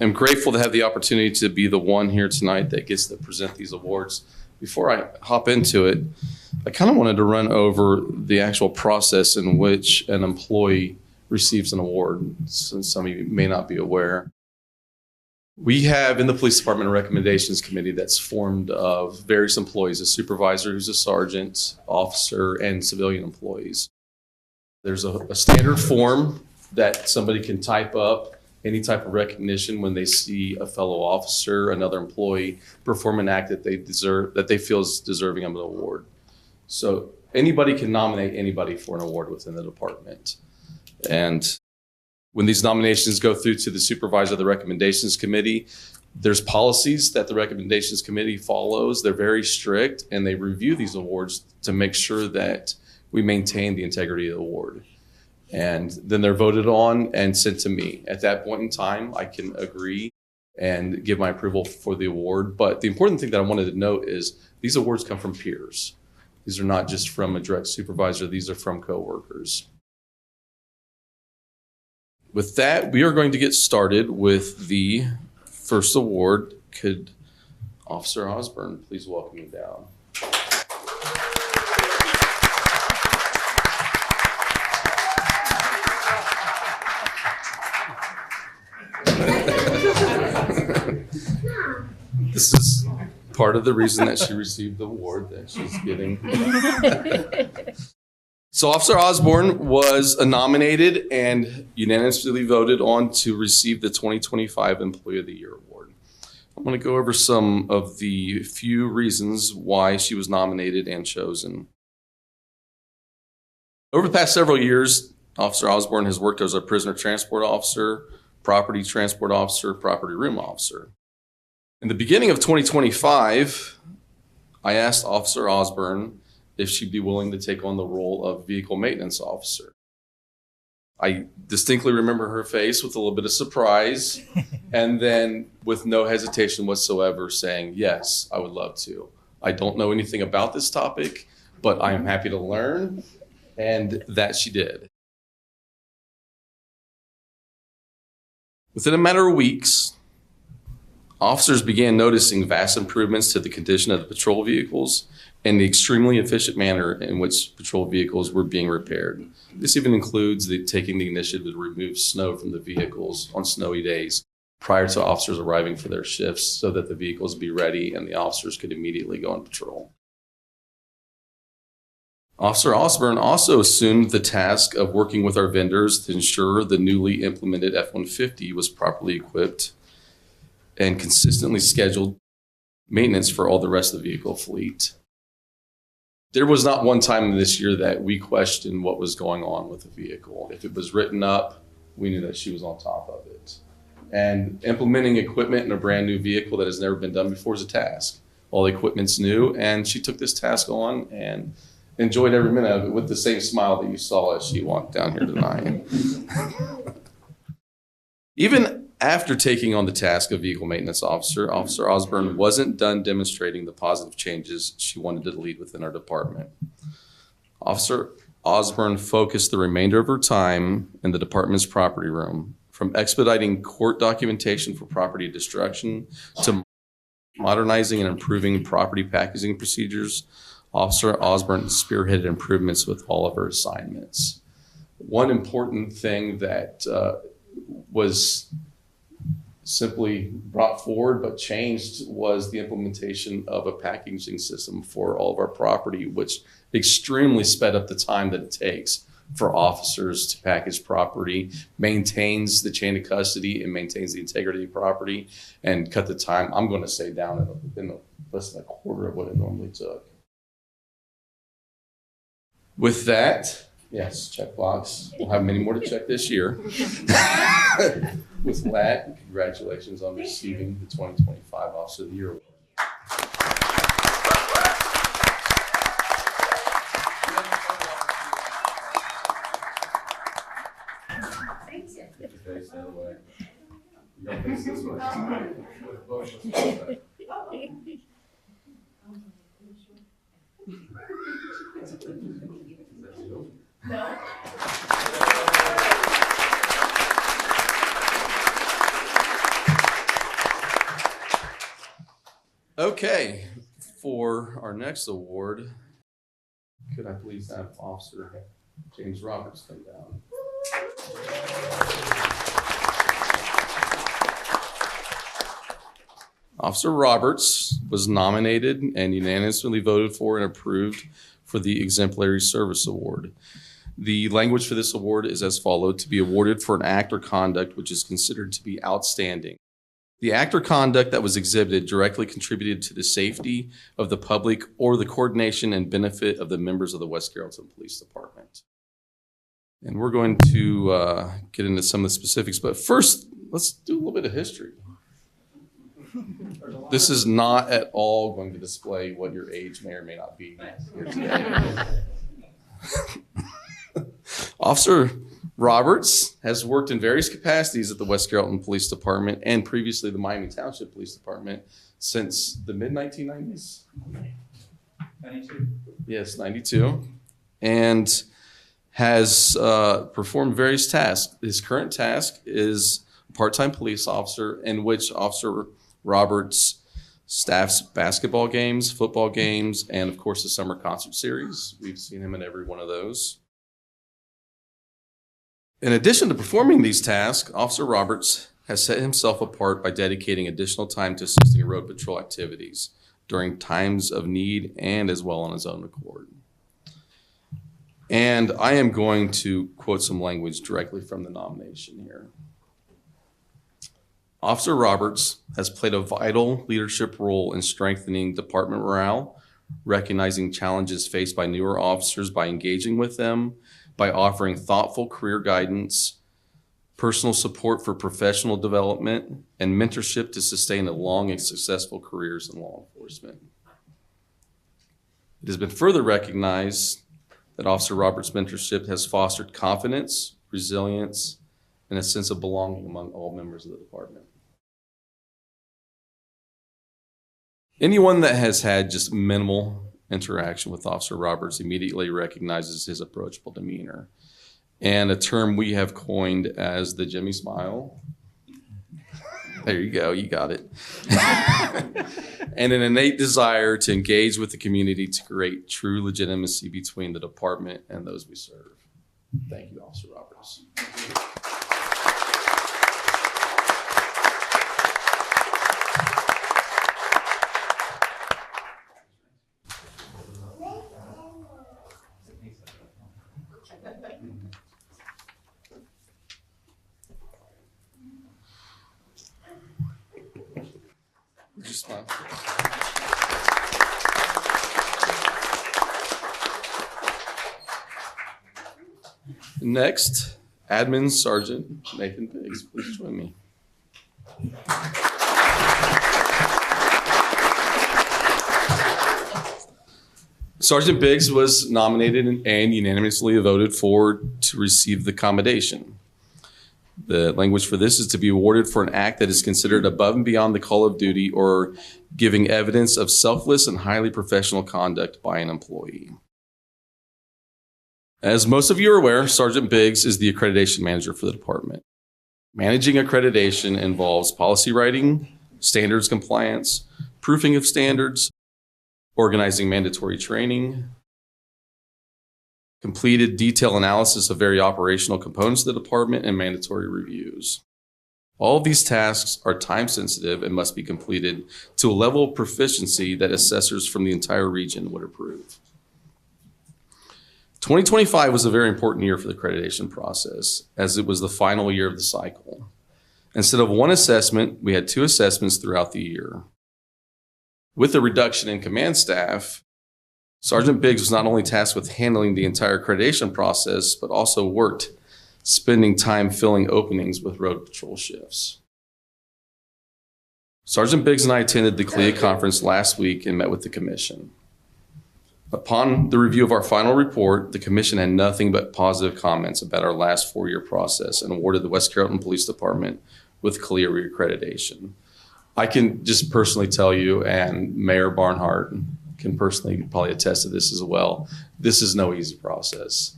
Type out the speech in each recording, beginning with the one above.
am grateful to have the opportunity to be the one here tonight that gets to present these awards. Before I hop into it, I kind of wanted to run over the actual process in which an employee receives an award, since some of you may not be aware. We have in the police department a recommendations committee that's formed of various employees, a supervisor who's a sergeant, officer, and civilian employees. There's a standard form that somebody can type up, any type of recognition when they see a fellow officer, another employee perform an act that they feel is deserving of an award. So anybody can nominate anybody for an award within the department. And when these nominations go through to the supervisor of the recommendations committee, there's policies that the recommendations committee follows. They're very strict, and they review these awards to make sure that we maintain the integrity of the award. And then they're voted on and sent to me. At that point in time, I can agree and give my approval for the award. But the important thing that I wanted to note is these awards come from peers. These are not just from a direct supervisor. These are from coworkers. With that, we are going to get started with the first award. Could Officer Osburn please welcome me down? This is part of the reason that she received the award that she's getting. So Officer Osburn was nominated and unanimously voted on to receive the 2025 Employee of the Year Award. I'm going to go over some of the few reasons why she was nominated and chosen. Over the past several years, Officer Osburn has worked as a prisoner transport officer, property transport officer, property room officer. In the beginning of 2025, I asked Officer Osburn if she'd be willing to take on the role of vehicle maintenance officer. I distinctly remember her face with a little bit of surprise, and then with no hesitation whatsoever saying, yes, I would love to. I don't know anything about this topic, but I am happy to learn, and that she did. Within a matter of weeks, officers began noticing vast improvements to the condition of the patrol vehicles and the extremely efficient manner in which patrol vehicles were being repaired. This even includes taking the initiative to remove snow from the vehicles on snowy days prior to officers arriving for their shifts so that the vehicles be ready and the officers could immediately go on patrol. Officer Osburn also assumed the task of working with our vendors to ensure the newly implemented F-150 was properly equipped and consistently scheduled maintenance for all the rest of the vehicle fleet. There was not one time this year that we questioned what was going on with the vehicle. If it was written up, we knew that she was on top of it. And implementing equipment in a brand new vehicle that has never been done before is a task. All the equipment's new, and she took this task on and enjoyed every minute of it with the same smile that you saw as she walked down here tonight. Even after taking on the task of vehicle maintenance officer, Officer Osburn wasn't done demonstrating the positive changes she wanted to lead within our department. Officer Osburn focused the remainder of her time in the department's property room, from expediting court documentation for property destruction to modernizing and improving property packaging procedures. Officer Osburn spearheaded improvements with all of her assignments. One important thing that was simply brought forward but changed was the implementation of a packaging system for all of our property, which extremely sped up the time that it takes for officers to package property, maintains the chain of custody and maintains the integrity of property, and cut the time, I'm going to say, down in less than a quarter of what it normally took. With that, yes, check box. We'll have many more to check this year. With that, congratulations on receiving the 2025 Officer of the Year Award. Thank you. Get your face that way. You got face this way. With both of us. No. Okay, for our next award, could I please have Officer James Roberts come down? Officer Roberts was nominated and unanimously voted for and approved for the Exemplary Service Award. The language for this award is as follows: to be awarded for an act or conduct which is considered to be outstanding. The act or conduct that was exhibited directly contributed to the safety of the public or the coordination and benefit of the members of the West Carrollton Police Department. And we're going to get into some of the specifics, but first, let's do a little bit of history. This is not at all going to display what your age may or may not be here today. Officer Roberts has worked in various capacities at the West Carrollton Police Department and previously the Miami Township Police Department since the mid-1990s. 92. Yes, 92. And has performed various tasks. His current task is part-time police officer, in which Officer Roberts staffs basketball games, football games, and of course the summer concert series. We've seen him in every one of those. In addition to performing these tasks, Officer Roberts has set himself apart by dedicating additional time to assisting in road patrol activities during times of need and as well on his own accord. And I am going to quote some language directly from the nomination here. Officer Roberts has played a vital leadership role in strengthening department morale, recognizing challenges faced by newer officers by engaging with them, by offering thoughtful career guidance, personal support for professional development, and mentorship to sustain a long and successful careers in law enforcement. It has been further recognized that Officer Roberts' mentorship has fostered confidence, resilience, and a sense of belonging among all members of the department. Anyone that has had just minimal interaction with Officer Roberts immediately recognizes his approachable demeanor, and a term we have coined as the Jimmy Smile. There you go, you got it. And an innate desire to engage with the community to create true legitimacy between the department and those we serve. Thank you, Officer Roberts. Just smile. Next, Admin Sergeant Nathan Biggs, please join me. Sergeant Biggs was nominated and unanimously voted for to receive the Commendation. The language for this is to be awarded for an act that is considered above and beyond the call of duty or giving evidence of selfless and highly professional conduct by an employee. As most of you are aware, Sergeant Biggs is the accreditation manager for the department. Managing accreditation involves policy writing, standards compliance, proofing of standards, organizing mandatory training, completed detailed analysis of very operational components of the department, and mandatory reviews. All of these tasks are time sensitive and must be completed to a level of proficiency that assessors from the entire region would approve. 2025 was a very important year for the accreditation process, as it was the final year of the cycle. Instead of one assessment, we had two assessments throughout the year. With the reduction in command staff, Sergeant Biggs was not only tasked with handling the entire accreditation process, but also worked spending time filling openings with road patrol shifts. Sergeant Biggs and I attended the CLIA conference last week and met with the commission. Upon the review of our final report, the commission had nothing but positive comments about our last 4-year process and awarded the West Carrollton Police Department with CLIA reaccreditation. I can just personally tell you, and Mayor Barnhart can personally probably attest to this as well, this is no easy process.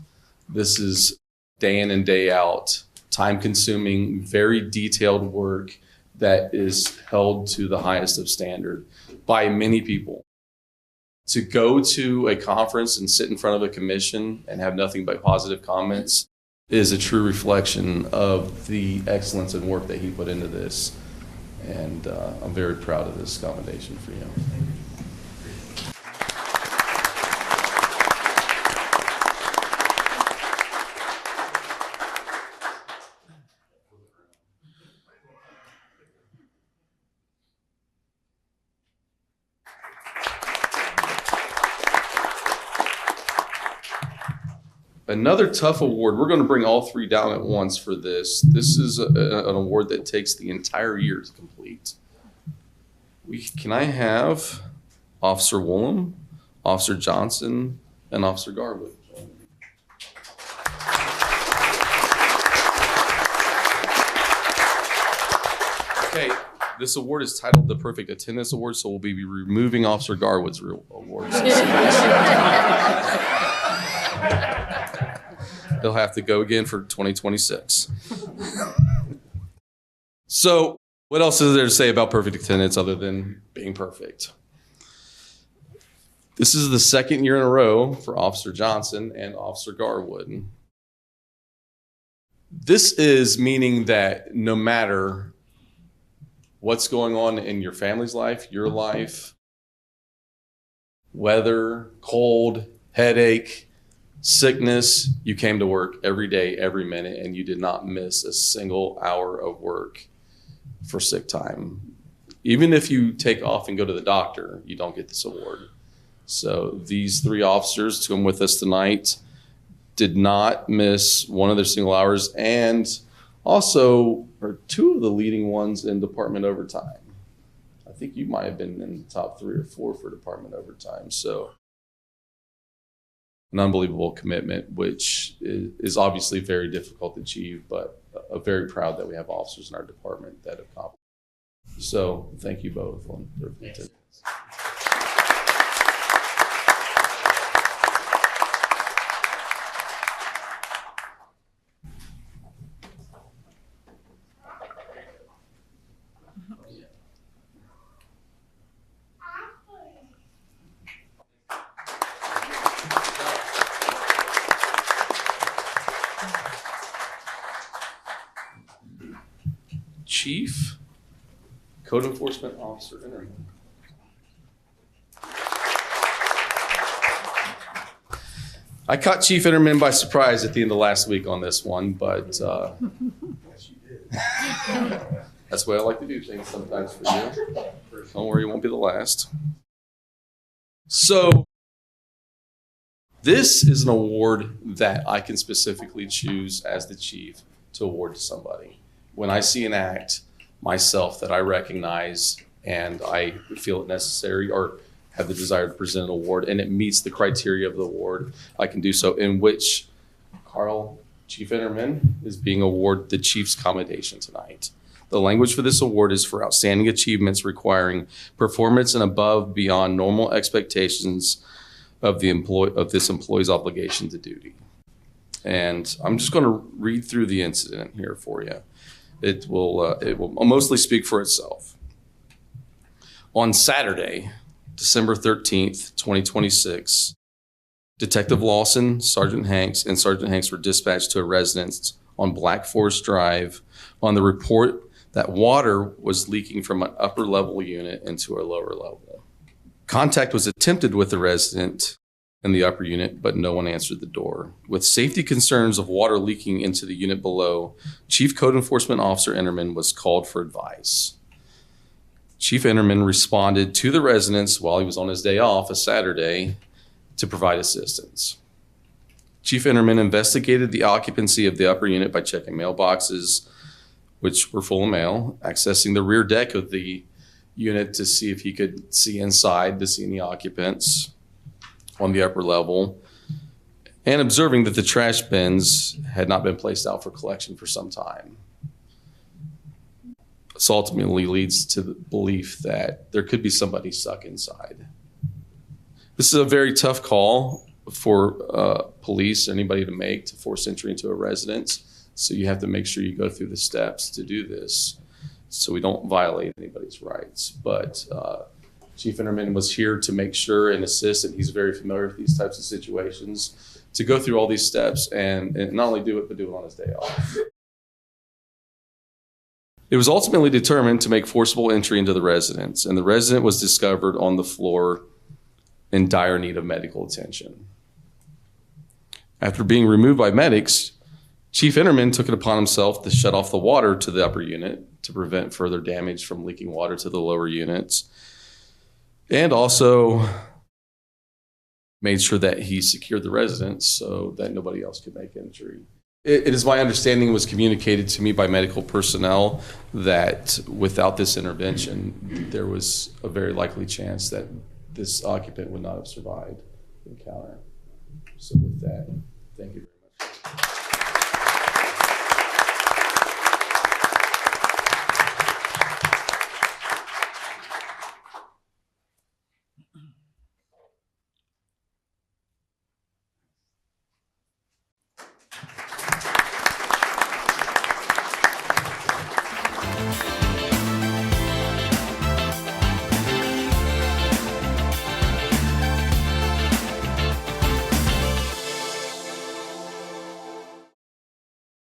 This is day in and day out, time consuming, very detailed work, that is held to the highest of standard by many people. To go to a conference and sit in front of a commission and have nothing but positive comments is a true reflection of the excellence and work that he put into this. And I'm very proud of this commendation for you. Another tough award. We're going to bring all three down at once for this. This is an award that takes the entire year to complete. Can I have Officer Woolum, Officer Johnson, and Officer Garwood? Okay, this award is titled the Perfect Attendance Award, so we'll be removing Officer Garwood's awards. He'll have to go again for 2026. So what else is there to say about perfect attendance other than being perfect? This is the second year in a row for Officer Johnson and Officer Garwood. This is meaning that no matter what's going on in your family's life, your life, weather, cold, headache, sickness, you came to work every day, every minute, and you did not miss a single hour of work for sick time. Even if you take off and go to the doctor, you don't get this award. So these three officers to come with us tonight did not miss one of their single hours, and also are two of the leading ones in department overtime. I think you might have been in the top 3 or 4 for department overtime. So an unbelievable commitment, which is obviously very difficult to achieve, but very proud that we have officers in our department that have accomplished. So thank you both on their attendance. Chief Code Enforcement Officer Enterman. I caught Chief Enterman by surprise at the end of last week on this one, but yes, you did. That's the way I like to do things sometimes for you. Don't worry, you won't be the last. So this is an award that I can specifically choose as the chief to award to somebody. When I see an act myself that I recognize and I feel it necessary or have the desire to present an award and it meets the criteria of the award, I can do so, in which Chief Enterman is being awarded the Chief's Commendation tonight. The language for this award is for outstanding achievements requiring performance and above beyond normal expectations of this employee's obligation to duty. And I'm just going to read through the incident here for you. It will mostly speak for itself. On Saturday, December 13th, 2026, Detective Lawson, Sergeant Hanks, and Sergeant Hanks were dispatched to a residence on Black Forest Drive on the report that water was leaking from an upper level unit into a lower level. Contact was attempted with the resident in the upper unit, but no one answered the door. With safety concerns of water leaking into the unit below, Chief Code Enforcement Officer Enterman was called for advice. Chief Enterman responded to the residents while he was on his day off, a Saturday, to provide assistance. Chief Enterman investigated the occupancy of the upper unit by checking mailboxes, which were full of mail, accessing the rear deck of the unit to see if he could see inside to see any occupants on the upper level, and observing that the trash bins had not been placed out for collection for some time. This ultimately leads to the belief that there could be somebody stuck inside. This is a very tough call for police or anybody to make to force entry into a residence. So you have to make sure you go through the steps to do this. so we don't violate anybody's rights. But Chief Enterman was here to make sure and assist, and he's very familiar with these types of situations, to go through all these steps and not only do it, but do it on his day off. It was ultimately determined to make forcible entry into the residence, and the resident was discovered on the floor in dire need of medical attention. After being removed by medics, Chief Enterman took it upon himself to shut off the water to the upper unit to prevent further damage from leaking water to the lower units, and also made sure that he secured the residence so that nobody else could make entry. It is my understanding, it was communicated to me by medical personnel that without this intervention, there was a very likely chance that this occupant would not have survived the encounter. So with that,